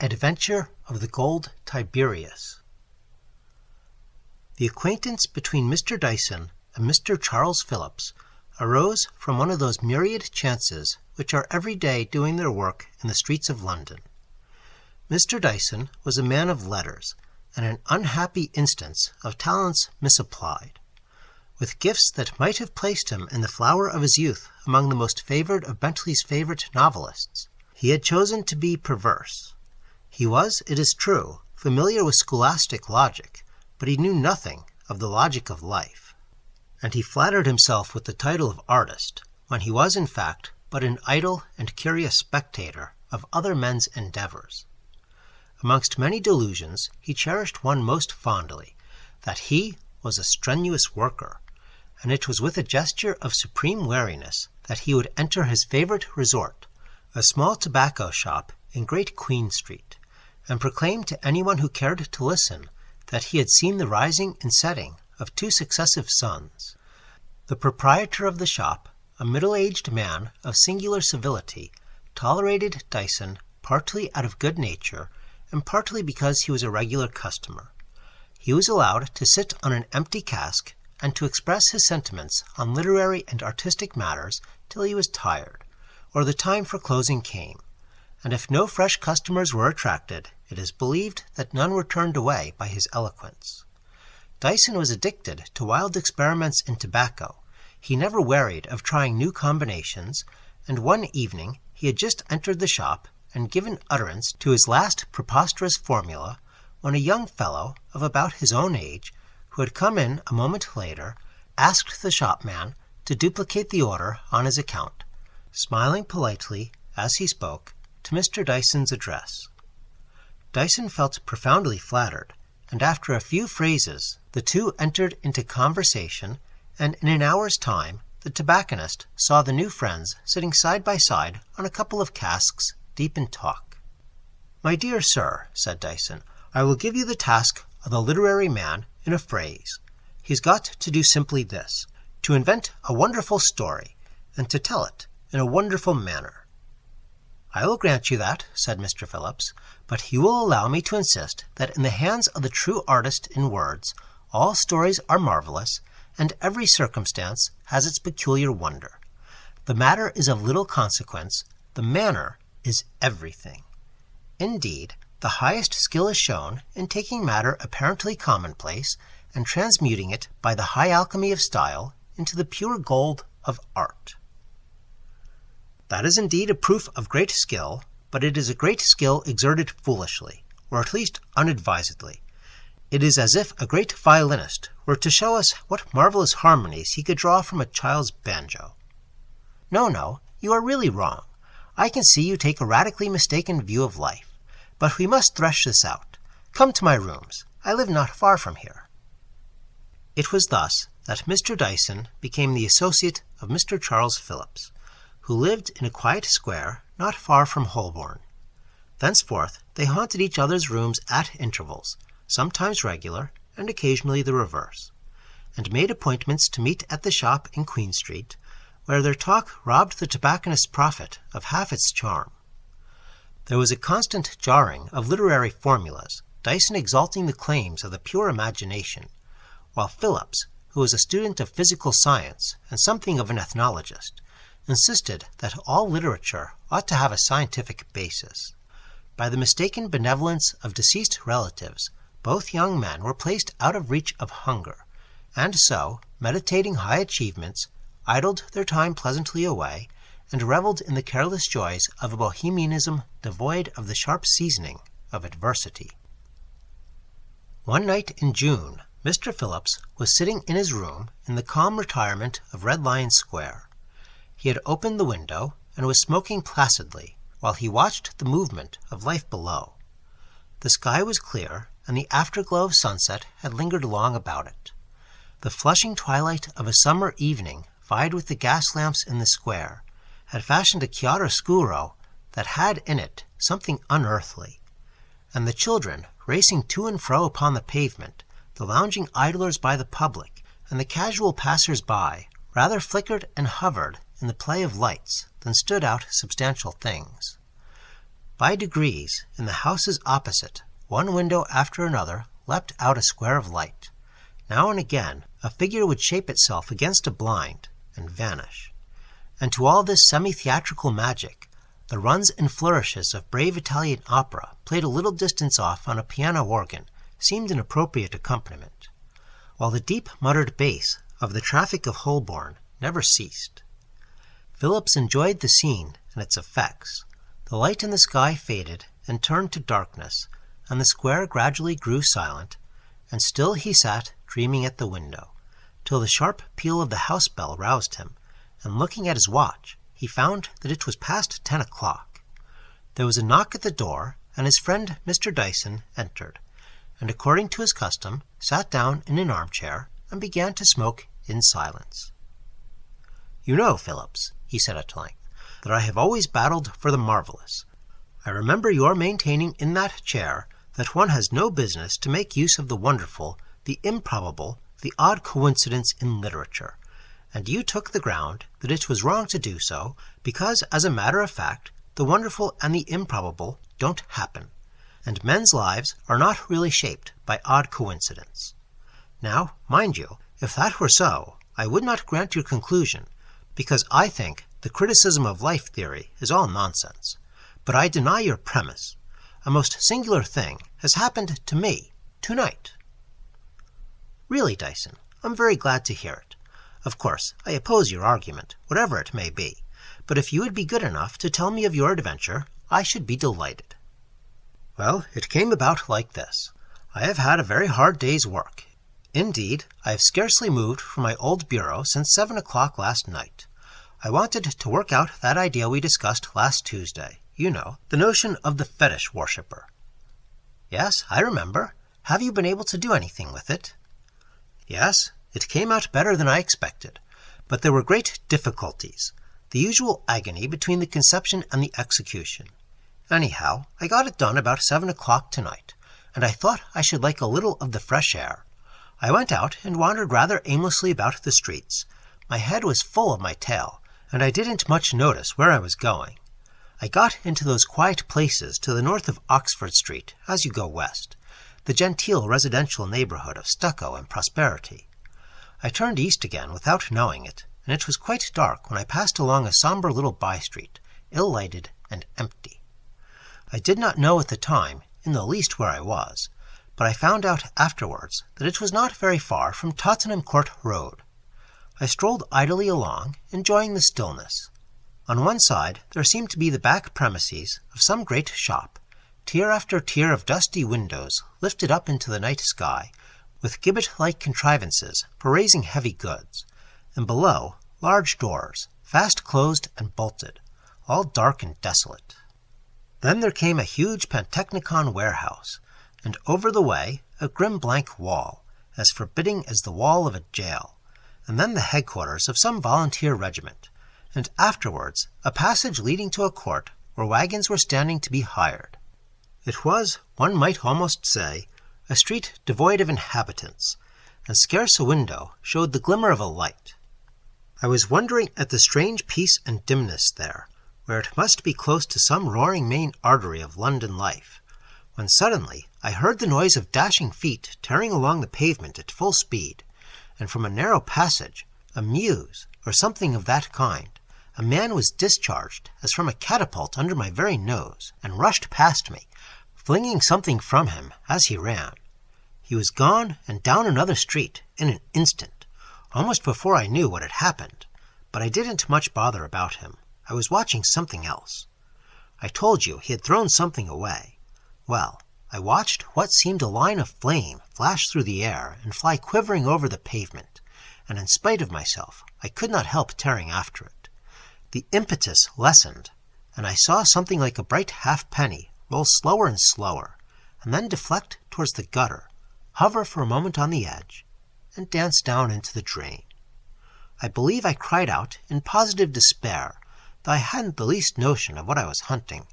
Adventure of the Gold Tiberius. The acquaintance between Mr. Dyson and Mr. Charles Phillips arose from one of those myriad chances which are every day doing their work in the streets of London. Mr. Dyson was a man of letters, and an unhappy instance of talents misapplied. With gifts that might have placed him in the flower of his youth among the most favored of Bentley's favorite novelists, he had chosen to be perverse. He was, it is true, familiar with scholastic logic, but he knew nothing of the logic of life. And he flattered himself with the title of artist, when he was in fact but an idle and curious spectator of other men's endeavors. Amongst many delusions, he cherished one most fondly, that he was a strenuous worker, and it was with a gesture of supreme wariness that he would enter his favorite resort, a small tobacco shop in Great Queen Street, and proclaim to anyone who cared to listen that he had seen the rising and setting of two successive suns. The proprietor of the shop, a middle-aged man of singular civility, tolerated Dyson partly out of good nature and partly because he was a regular customer. He was allowed to sit on an empty cask and to express his sentiments on literary and artistic matters till he was tired, or the time for closing came, and if no fresh customers were attracted, it is believed that none were turned away by his eloquence. Dyson was addicted to wild experiments in tobacco. He never wearied of trying new combinations, and one evening he had just entered the shop and given utterance to his last preposterous formula, when a young fellow of about his own age, who had come in a moment later, asked the shopman to duplicate the order on his account, smiling politely, as he spoke, to Mr. Dyson's address. Dyson felt profoundly flattered, and after a few phrases the two entered into conversation, and in an hour's time the tobacconist saw the new friends sitting side by side on a couple of casks, deep in talk. "My dear sir," said Dyson, "I will give you the task of the literary man in a phrase. He's got to do simply this, to invent a wonderful story, and to tell it in a wonderful manner." "I will grant you that," said Mr. Phillips, "but you will allow me to insist that in the hands of the true artist in words, all stories are marvelous, and every circumstance has its peculiar wonder. The matter is of little consequence, the manner is everything. Indeed, the highest skill is shown in taking matter apparently commonplace and transmuting it by the high alchemy of style into the pure gold of art." "That is indeed a proof of great skill, but it is a great skill exerted foolishly, or at least unadvisedly. It is as if a great violinist were to show us what marvelous harmonies he could draw from a child's banjo." No, you are really wrong. I can see you take a radically mistaken view of life. But we must thresh this out. Come to my rooms. I live not far from here." It was thus that Mr. Dyson became the associate of Mr. Charles Phillips, who lived in a quiet square not far from Holborn. Thenceforth they haunted each other's rooms at intervals, sometimes regular, and occasionally the reverse, and made appointments to meet at the shop in Queen Street, where their talk robbed the tobacconist's profit of half its charm. There was a constant jarring of literary formulas, Dyson exalting the claims of the pure imagination, while Phillips, who was a student of physical science and something of an ethnologist, insisted that all literature ought to have a scientific basis. By the mistaken benevolence of deceased relatives, both young men were placed out of reach of hunger, and so, meditating high achievements, idled their time pleasantly away, and revelled in the careless joys of a bohemianism devoid of the sharp seasoning of adversity. One night in June, Mr. Phillips was sitting in his room in the calm retirement of Red Lion Square. He had opened the window and was smoking placidly while he watched the movement of life below. The sky was clear, and the afterglow of sunset had lingered long about it. The flushing twilight of a summer evening vied with the gas lamps in the square, had fashioned a chiaroscuro that had in it something unearthly, and the children, racing to and fro upon the pavement, the lounging idlers by the public, and the casual passers-by, rather flickered and hovered in the play of lights than stood out substantial things. By degrees, in the houses opposite, one window after another leapt out a square of light. Now and again a figure would shape itself against a blind and vanish. And to all this semi-theatrical magic, the runs and flourishes of brave Italian opera played a little distance off on a piano organ seemed an appropriate accompaniment, while the deep muttered bass of the traffic of Holborn never ceased. Phillips enjoyed the scene and its effects. The light in the sky faded and turned to darkness, and the square gradually grew silent, and still he sat dreaming at the window, till the sharp peal of the house bell roused him, and looking at his watch, he found that it was past 10 o'clock. There was a knock at the door, and his friend Mr. Dyson entered, and according to his custom, sat down in an armchair and began to smoke in silence. "You know, Phillips," he said at length, "that I have always battled for the marvellous. I remember your maintaining in that chair that one has no business to make use of the wonderful, the improbable, the odd coincidence in literature, and you took the ground that it was wrong to do so because, as a matter of fact, the wonderful and the improbable don't happen, and men's lives are not really shaped by odd coincidence. Now, mind you, if that were so, I would not grant your conclusion, because I think the criticism of life theory is all nonsense. But I deny your premise. A most singular thing has happened to me tonight." "Really, Dyson, I'm very glad to hear it. Of course, I oppose your argument, whatever it may be, but if you would be good enough to tell me of your adventure, I should be delighted." "Well, it came about like this. I have had a very hard day's work. Indeed, I have scarcely moved from my old bureau since 7 o'clock last night. I wanted to work out that idea we discussed last Tuesday. You know, the notion of the fetish worshipper." "Yes, I remember. Have you been able to do anything with it?" "Yes, it came out better than I expected, but there were great difficulties, the usual agony between the conception and the execution. Anyhow, I got it done about 7 o'clock tonight, and I thought I should like a little of the fresh air. I went out and wandered rather aimlessly about the streets. My head was full of my tale, and I didn't much notice where I was going. I got into those quiet places to the north of Oxford Street as you go west, the genteel residential neighborhood of stucco and prosperity. I turned east again without knowing it, and it was quite dark when I passed along a sombre little by-street, ill-lighted and empty. I did not know at the time in the least where I was, but I found out afterwards that it was not very far from Tottenham Court Road. I strolled idly along, enjoying the stillness. On one side there seemed to be the back premises of some great shop, tier after tier of dusty windows lifted up into the night sky, with gibbet-like contrivances for raising heavy goods, and below large doors, fast closed and bolted, all dark and desolate. Then there came a huge Pantechnicon warehouse, and over the way a grim blank wall, as forbidding as the wall of a jail, and then the headquarters of some volunteer regiment, and afterwards a passage leading to a court where wagons were standing to be hired. It was, one might almost say, a street devoid of inhabitants, and scarce a window showed the glimmer of a light. I was wondering at the strange peace and dimness there, where it must be close to some roaring main artery of London life, when suddenly I heard the noise of dashing feet tearing along the pavement at full speed, and from a narrow passage, a mews, or something of that kind, a man was discharged as from a catapult under my very nose, and rushed past me, flinging something from him as he ran. He was gone and down another street in an instant, almost before I knew what had happened, but I didn't much bother about him. I was watching something else. I told you he had thrown something away. Well, I watched what seemed a line of flame flash through the air and fly quivering over the pavement, and in spite of myself I could not help tearing after it. The impetus lessened, and I saw something like a bright halfpenny roll slower and slower, and then deflect towards the gutter, hover for a moment on the edge, and dance down into the drain. I believe I cried out in positive despair, though I hadn't the least notion of what I was hunting,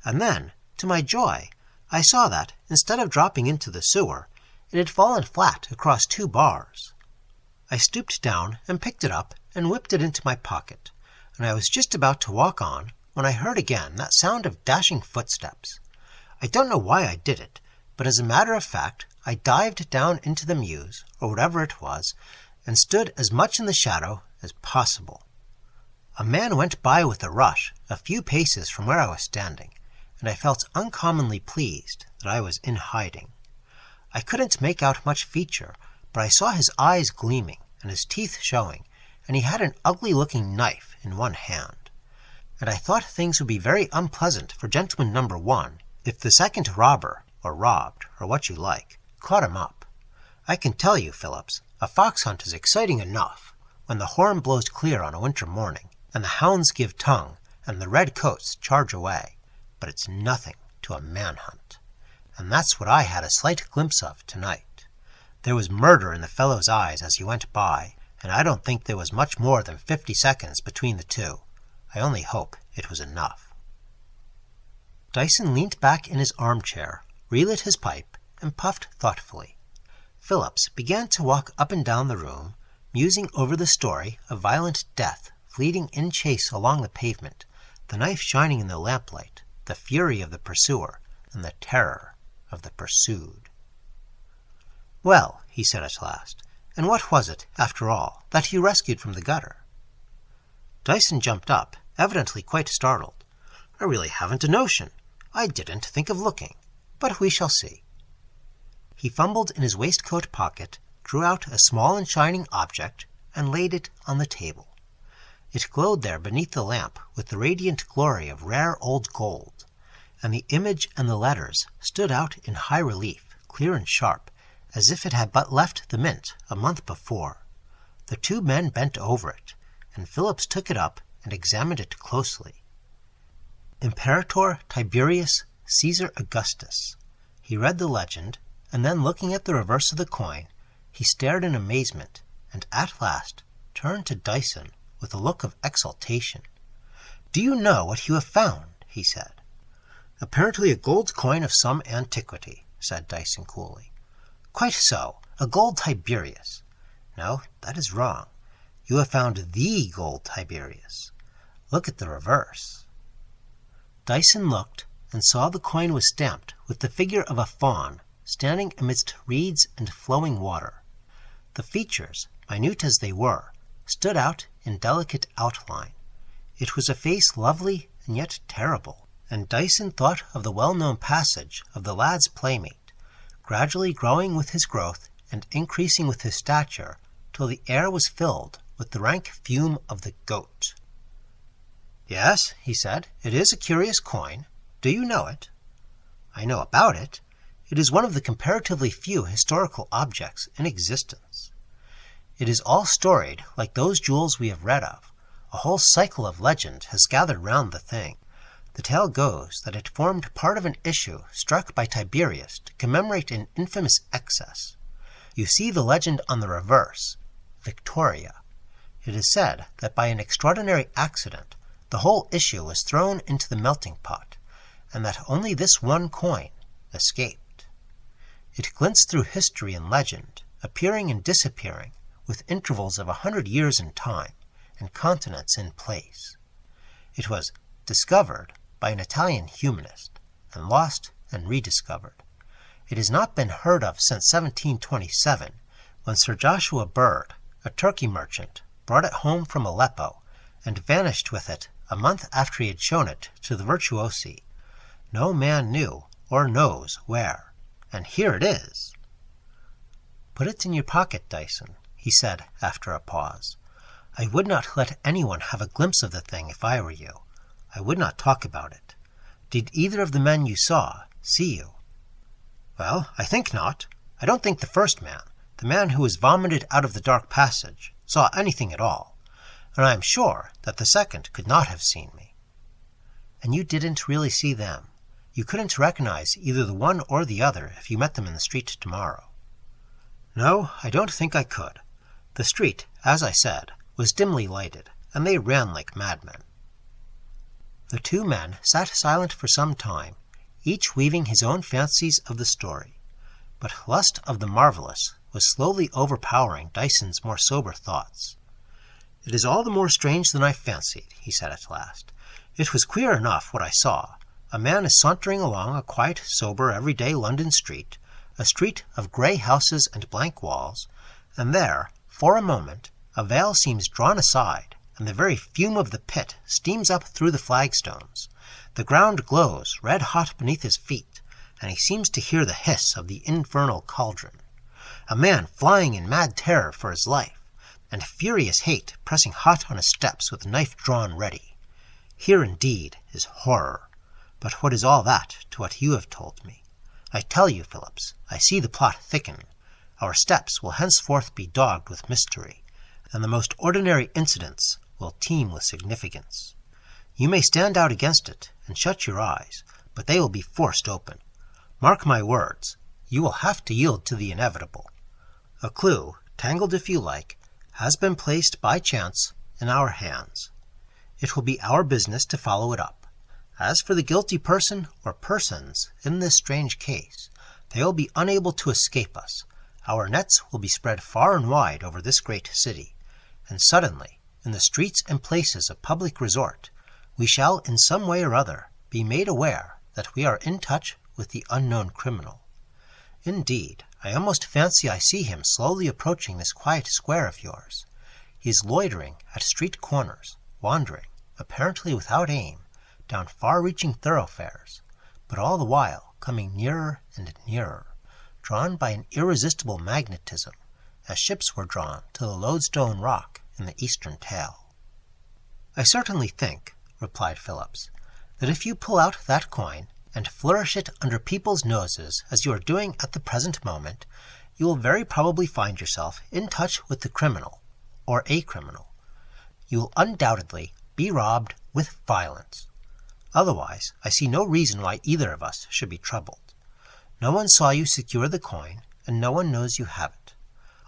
and then, to my joy, I saw that, instead of dropping into the sewer, it had fallen flat across 2 bars. I stooped down and picked it up and whipped it into my pocket, and I was just about to walk on when I heard again that sound of dashing footsteps. I don't know why I did it, but as a matter of fact, I dived down into the mews, or whatever it was, and stood as much in the shadow as possible. A man went by with a rush a few paces from where I was standing, and I felt uncommonly pleased that I was in hiding. I couldn't make out much feature, but I saw his eyes gleaming and his teeth showing, and he had an ugly-looking knife in one hand. And I thought things would be very unpleasant for gentleman number 1 if the second robber, or robbed, or what you like, caught him up. I can tell you, Phillips, a fox hunt is exciting enough when the horn blows clear on a winter morning, and the hounds give tongue, and the red coats charge away, but it's nothing to a manhunt. And that's what I had a slight glimpse of tonight. There was murder in the fellow's eyes as he went by, and I don't think there was much more than 50 seconds between the two. I only hope it was enough. Dyson leant back in his armchair, relit his pipe, and puffed thoughtfully. Phillips began to walk up and down the room, musing over the story of violent death fleeting in chase along the pavement, the knife shining in the lamplight, the fury of the pursuer, and the terror of the pursued. "Well," he said at last, "and what was it, after all, that you rescued from the gutter?" Dyson jumped up, evidently quite startled. "I really haven't a notion. I didn't think of looking. But we shall see." He fumbled in his waistcoat pocket, drew out a small and shining object, and laid it on the table. It glowed there beneath the lamp with the radiant glory of rare old gold, and the image and the letters stood out in high relief, clear and sharp, as if it had but left the mint a month before. The two men bent over it, and Phillips took it up and examined it closely. Imperator Tiberius Caesar Augustus. He read the legend, and then looking at the reverse of the coin, he stared in amazement, and at last turned to Dyson with a look of exultation. "Do you know what you have found?" he said. "Apparently a gold coin of some antiquity," said Dyson coolly. "Quite so, a gold Tiberius. No, that is wrong. You have found the gold Tiberius. Look at the reverse." Dyson looked, and saw the coin was stamped with the figure of a faun standing amidst reeds and flowing water. The features, minute as they were, stood out in delicate outline. It was a face lovely and yet terrible, and Dyson thought of the well-known passage of the lad's playmate, gradually growing with his growth and increasing with his stature, till the air was filled with the rank fume of the goat. "Yes," he said, "it is a curious coin. Do you know it?" "I know about it. It is one of the comparatively few historical objects in existence. It is all storied like those jewels we have read of. A whole cycle of legend has gathered round the thing. The tale goes that it formed part of an issue struck by Tiberius to commemorate an infamous excess. You see the legend on the reverse, Victoria. It is said that by an extraordinary accident the whole issue was thrown into the melting pot, and that only this one coin escaped. It glints through history and legend, appearing and disappearing, with intervals of 100 years in time, and continents in place. It was discovered by an Italian humanist, and lost and rediscovered. It has not been heard of since 1727, when Sir Joshua Bird, a Turkey merchant, brought it home from Aleppo, and vanished with it a month after he had shown it to the virtuosi. No man knew or knows where, and here it is. "Put it in your pocket, Dyson," he said after a pause. "I would not let anyone have a glimpse of the thing if I were you. I would not talk about it. Did either of the men you saw see you?" "Well, I think not. I don't think the first man, the man who was vomited out of the dark passage, saw anything at all, and I am sure that the second could not have seen me." "And you didn't really see them? You couldn't recognize either the one or the other if you met them in the street tomorrow?" "No, I don't think I could. The street, as I said, was dimly lighted, and they ran like madmen." The two men sat silent for some time, each weaving his own fancies of the story. But lust of the marvelous was slowly overpowering Dyson's more sober thoughts. "It is all the more strange than I fancied," he said at last. It was queer enough what I saw. A man is sauntering along a quiet, sober, everyday London street, a street of grey houses and blank walls, and there, for a moment, a veil seems drawn aside, and the very fume of the pit steams up through the flagstones. The ground glows red-hot beneath his feet, and he seems to hear the hiss of the infernal cauldron. A man flying in mad terror for his life, and furious hate pressing hot on his steps with knife drawn ready. Here indeed is horror. But what is all that to what you have told me? I tell you, Phillips, I see the plot thicken. Our steps will henceforth be dogged with mystery, and the most ordinary incidents will teem with significance. You may stand out against it and shut your eyes, but they will be forced open. Mark my words, you will have to yield to the inevitable. A clue, tangled if you like, has been placed by chance in our hands. It will be our business to follow it up. As for the guilty person or persons in this strange case, they will be unable to escape us. Our nets will be spread far and wide over this great city, and suddenly, in the streets and places of public resort, we shall in some way or other be made aware that we are in touch with the unknown criminal. Indeed, I almost fancy I see him slowly approaching this quiet square of yours. He is loitering at street corners, wandering, apparently without aim, down far-reaching thoroughfares, but all the while coming nearer and nearer, drawn by an irresistible magnetism, as ships were drawn to the lodestone rock in the eastern tale. I certainly think, replied Phillips, that if you pull out that coin and flourish it under people's noses as you are doing at the present moment, you will very probably find yourself in touch with the criminal, or a criminal. You will undoubtedly be robbed with violence. Otherwise, I see no reason why either of us should be troubled. No one saw you secure the coin, and no one knows you have it.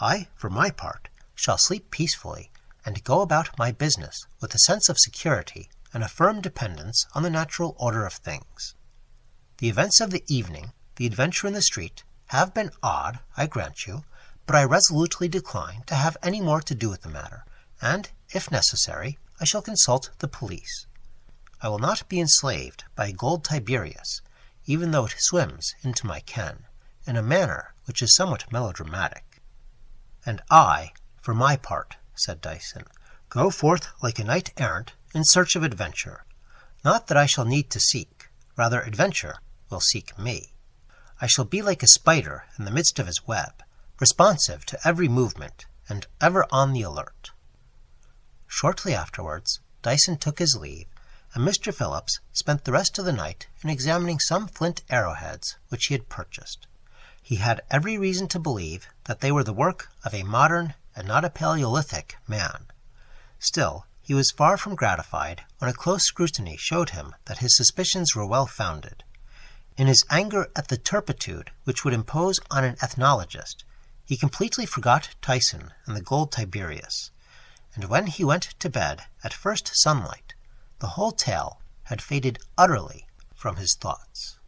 I, for my part, shall sleep peacefully, and go about my business with a sense of security and a firm dependence on the natural order of things. The events of the evening, the adventure in the street, have been odd, I grant you, but I resolutely decline to have any more to do with the matter, and, if necessary, I shall consult the police. I will not be enslaved by gold Tiberius, even though it swims into my ken, in a manner which is somewhat melodramatic. And I, for my part, said Dyson, go forth like a knight-errant in search of adventure. Not that I shall need to seek, rather adventure will seek me. I shall be like a spider in the midst of his web, responsive to every movement, and ever on the alert. Shortly afterwards, Dyson took his leave, and Mr. Phillips spent the rest of the night in examining some flint arrowheads which he had purchased. He had every reason to believe that they were the work of a modern and not a Paleolithic man. Still, he was far from gratified when a close scrutiny showed him that his suspicions were well founded. In his anger at the turpitude which would impose on an ethnologist, he completely forgot Dyson and the gold Tiberius, and when he went to bed at first sunlight, the whole tale had faded utterly from his thoughts.